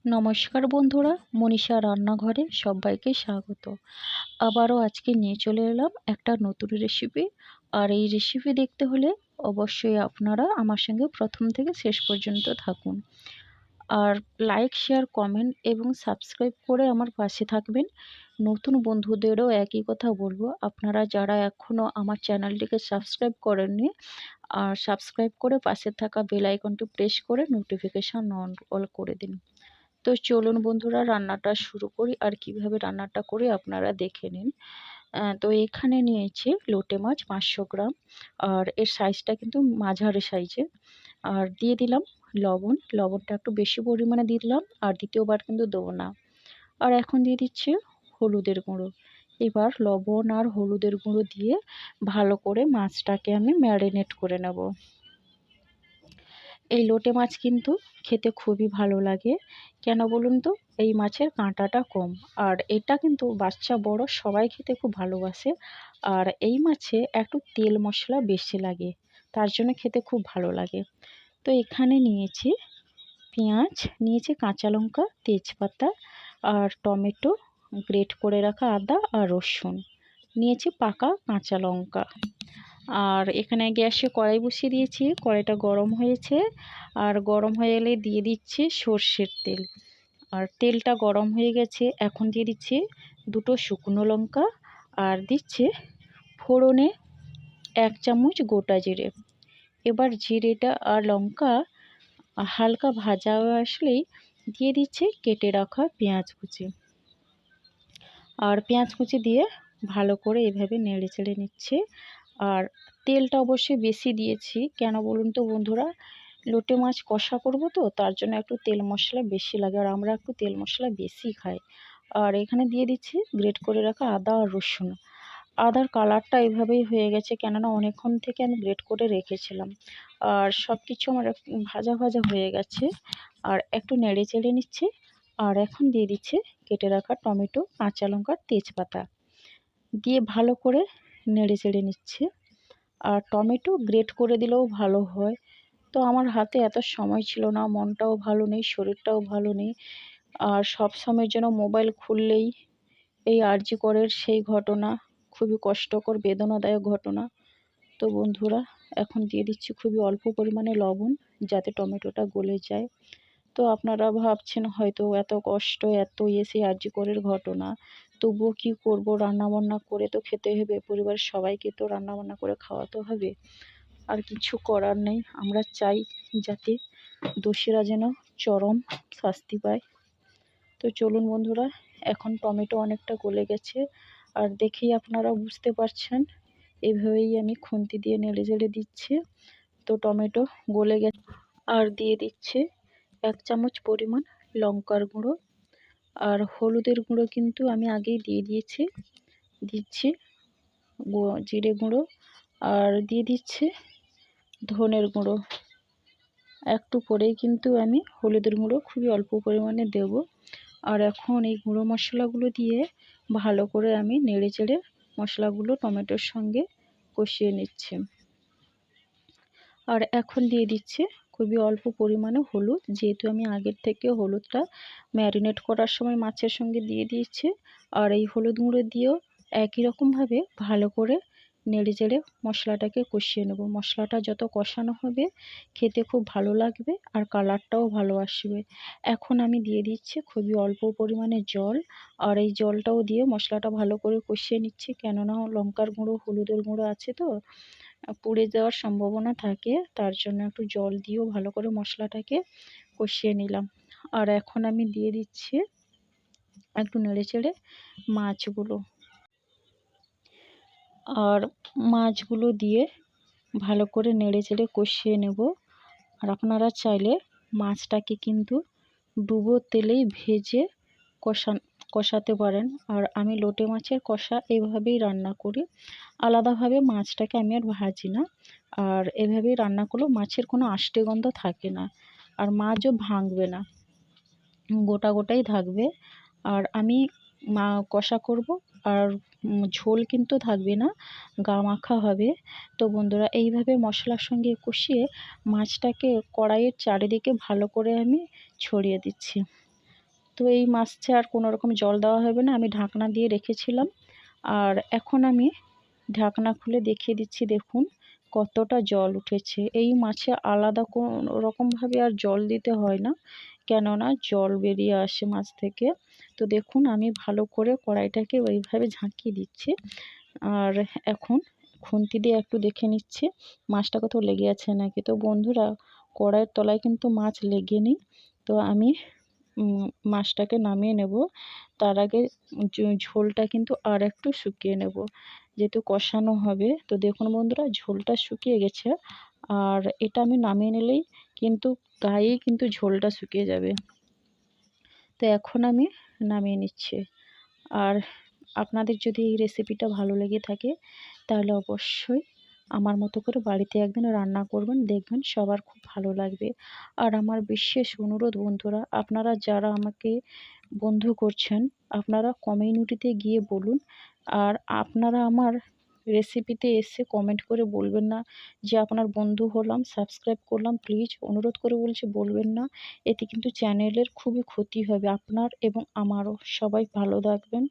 নমস্কার বন্ধুরা, মনীষা রান্নাঘরে সবাইকে স্বাগত। আবারও আজকে নিয়ে চলে এলাম একটা নতুন রেসিপি। আর এই রেসিপি দেখতে হলে অবশ্যই আপনারা আমার সঙ্গে প্রথম থেকে শেষ পর্যন্ত থাকুন। আর লাইক, শেয়ার, কমেন্ট এবং সাবস্ক্রাইব করে আমার পাশে থাকবেন। নতুন বন্ধুদেরও একই কথা বলবো, আপনারা যারা এখনও আমার চ্যানেলটিকে সাবস্ক্রাইব করেননি, আর সাবস্ক্রাইব করে পাশে থাকা বেল আইকনটি প্রেস করে নোটিফিকেশান অল করে দিন। তো চলুন বন্ধুরা, রান্নাটা শুরু করি। আর কিভাবে রান্নাটা করি আপনারা দেখে নিন। তো এখানে নিয়েছি লোটে মাছ 500 গ্রাম। আর এর সাইজটা কিন্তু মাঝারি সাইজের। আর দিয়ে দিলাম লবণটা একটু বেশি পরিমাণে দিলাম, আর দ্বিতীয়বার কিন্তু দেবো না। আর এখন দিয়ে দিচ্ছি হলুদের গুঁড়ো। এবার লবণ আর হলুদের গুঁড়ো দিয়ে ভালো করে মাছটাকে আমি ম্যারিনেট করে নেব। এই লোটে মাছ কিন্তু খেতে খুবই ভালো লাগে। কেন বলুন তো? এই মাছের কাঁটাটা কম। আর এটা কিন্তু বাচ্চা বড় সবাই খেতে খুব ভালোবাসে। আর এই মাছে একটু তেল মশলা বেশি লাগে, তার জন্য খেতে খুব ভালো লাগে। তো এখানে নিয়েছি পেঁয়াজ, নিয়েছি কাঁচা লঙ্কা, তেজপাতা আর টমেটো, গ্রেট করে রাখা আদা আর রসুন, নিয়েছি পাকা কাঁচা লঙ্কা। আর এখানে গ্যাসে কড়াই বসিয়ে দিয়েছি, কড়াইটা গরম হয়েছে। আর গরম হয়ে এলে দিয়ে দিচ্ছি সর্ষের তেল। আর তেলটা গরম হয়ে গেছে, এখন দিয়ে দিচ্ছি দুটো শুকনো লঙ্কা, আর দিচ্ছে ফোড়নে 1 চামচ গোটা জিরে। এবার জিরেটা আর লঙ্কা হালকা ভাজা হয়ে আসলেই দিয়ে দিচ্ছে কেটে রাখা পেঁয়াজ কুচি। আর পেঁয়াজ কুচি দিয়ে ভালো করে এভাবে নেড়ে চেড়ে নিচ্ছে। আর তেলটা অবশ্যই বেশি দিয়েছি, কেন বলুন তো বন্ধুরা? লোটে মাছ কষা করব তো, তার জন্য একটু তেল মশলা বেশি লাগে, আর আমরা একটু তেল মশলা বেশি খাই। আর এখানে দিয়ে দিচ্ছি গ্রেট করে রাখা আদা আর রসুন। আদার কালারটা এভাবেই হয়ে গেছে, কেননা অনেকক্ষণ থেকে আমি গ্রেট করে রেখেছিলাম। আর সব কিছু আমার ভাজা ভাজা হয়ে গেছে। আর একটু নেড়ে চেড়ে নিচ্ছি। আর এখন দিয়ে দিচ্ছে কেটে রাখা টমেটো, কাঁচা লঙ্কা, তেজপাতা দিয়ে ভালো করে নেড়ে চেড়ে নিচ্ছে। আর টমেটো গ্রেট করে দিলেও ভালো হয়, তো আমার হাতে এত সময় ছিল না, মনটাও ভালো নেই, শরীরটাও ভালো নেই। আর সব সময়ের জন্য মোবাইল খুললেই এই আরজি করের সেই ঘটনা, খুবই কষ্টকর বেদনাদায়ক ঘটনা। তো বন্ধুরা, এখন দিয়ে দিচ্ছি খুবই অল্প পরিমাণে লবণ, যাতে টমেটোটা গলে যায়। তো আপনারা ভাবছেন হয়তো এত কষ্ট, এত সেই আরজি করের ঘটনা, তবুও কি করব, রান্নাবান্না করে তো খেতে হবে, পরিবারের সবাইকে তো রান্নাবান্না করে খাওয়াতে হবে। আর কিছু করার নেই, আমরা চাই যাতে দোষীরা যেন চরম শাস্তি পায়। তো চলুন বন্ধুরা, এখন টমেটো অনেকটা গলে গেছে। আর দেখেই আপনারা বুঝতে পারছেন, এভাবেই আমি খুন্তি দিয়ে নেড়ে চেড়ে দিচ্ছি। তো টমেটো গলে গেছে। আর দিয়ে দিচ্ছে 1 চামচ পরিমাণ লঙ্কার গুঁড়ো। আর হলুদের গুঁড়ো কিন্তু আমি আগেই দিয়ে দিয়েছি। দিচ্ছি জিরে গুঁড়ো, আর দিয়ে দিচ্ছে ধনের গুঁড়ো। একটু পরেই কিন্তু আমি হলুদের গুঁড়ো খুবই অল্প পরিমাণে দেব। আর এখন এই গুঁড়ো মশলাগুলো দিয়ে ভালো করে আমি নেড়ে চেড়ে মশলাগুলো টমেটোর সঙ্গে কষিয়ে নিচ্ছি। আর এখন দিয়ে দিচ্ছে খুবই অল্প পরিমাণে হলুদ, যেহেতু আমি আগের থেকে হলুদটা ম্যারিনেট করার সময় মাছের সঙ্গে দিয়ে দিয়েছি। আর এই হলুদ গুঁড়ো দিয়েও একই রকমভাবে ভালো করে নেড়ে চেড়ে মশলাটাকে কষিয়ে নেব। মশলাটা যত কষানো হবে খেতে খুব ভালো লাগবে, আর কালারটাও ভালো আসবে। এখন আমি দিয়ে দিচ্ছি খুবই অল্প পরিমাণে জল। আর এই জলটাও দিয়ে মশলাটা ভালো করে কষিয়ে নিচ্ছি, কেননা লঙ্কার গুঁড়ো, হলুদের গুঁড়ো আছে তো পুড়ে যাওয়ার সম্ভাবনা থাকে, তার জন্য একটু জল দিয়েও ভালো করে মশলাটাকে কষিয়ে নিলাম। আর এখন আমি দিয়ে দিচ্ছি একটু নেড়েচেড়ে মাছগুলো। আর মাছগুলো দিয়ে ভালো করে নেড়েচেড়ে কষিয়ে নেব। আর আপনারা চাইলে মাছটাকে কিন্তু ডুবো তেলেই ভেজে কষাতে পারেন। আর আমি লোটে মাছের কষা এইভাবেই রান্না করি, আলাদাভাবে মাছটাকে আমি আর ভাজি না। আর এভাবেই রান্না করলেও মাছের কোনো আষ্টে গন্ধ থাকে না, আর মাছও ভাঙবে না, গোটা গোটাই থাকবে। আর আমি কষা করব, আর ঝোল কিন্তু থাকবে না, গা মাখা হবে। তো বন্ধুরা, এইভাবে মশলার সঙ্গে কষিয়ে মাছটাকে কড়াইয়ের চারিদিকে ভালো করে আমি ছড়িয়ে দিচ্ছি। তো এই মাছে আর কোনো রকম জল দেওয়া হবে না, আমি ঢাকনা দিয়ে রেখেছিলাম। আর এখন আমি ঢাকনা খুলে দেখিয়ে দিচ্ছি, দেখুন কতটা জল উঠেছে। এই মাছে আলাদা কোনো রকমভাবে আর জল দিতে হয় না, কেননা জল বেরিয়ে আসে মাছ থেকে। তো দেখুন আমি ভালো করে কড়াইটাকে ওইভাবে ঝাঁকিয়ে দিচ্ছি। আর এখন খুন্তি দিয়ে একটু দেখে নিচ্ছি মাছটা কোথাও লেগে আছে নাকি। তো বন্ধুরা, কড়াইয়ের তলায় কিন্তু মাছ লেগে নেই। তো আমি মাছটাকে নামিয়ে নেব। তার আগে ঝোলটা কিন্তু আর একটু শুকিয়ে নেব, যেহেতু কষানো হবে। তো দেখুন বন্ধুরা, ঝোলটা শুকিয়ে গেছে। আর এটা আমি নামিয়ে নিলেই কিন্তু গায়েই কিন্তু ঝোলটা শুকিয়ে যাবে। তো এখন আমি নামিয়ে নিচ্ছি। আর আপনাদের যদি এই রেসিপিটা ভালো লেগে থাকে তাহলে অবশ্যই আমার মতো করে বাড়িতে একদিন রান্না করবেন, দেখবেন সবার খুব ভালো লাগবে। আর আমার বিশেষ অনুরোধ বন্ধুরা, আপনারা যারা আমাকে বন্ধু করছেন, আপনারা কমিউনিটিতে গিয়ে বলুন। আর আপনারা আমার রেসিপিতে এসে কমেন্ট করে বলবেন না যে আপনার বন্ধু হলাম, সাবস্ক্রাইব করলাম। প্লিজ অনুরোধ করে বলছি, বলবেন না। এতে কিন্তু চ্যানেলের খুবই ক্ষতি হবে, আপনার এবং আমারও। সবাই ভালো থাকবেন।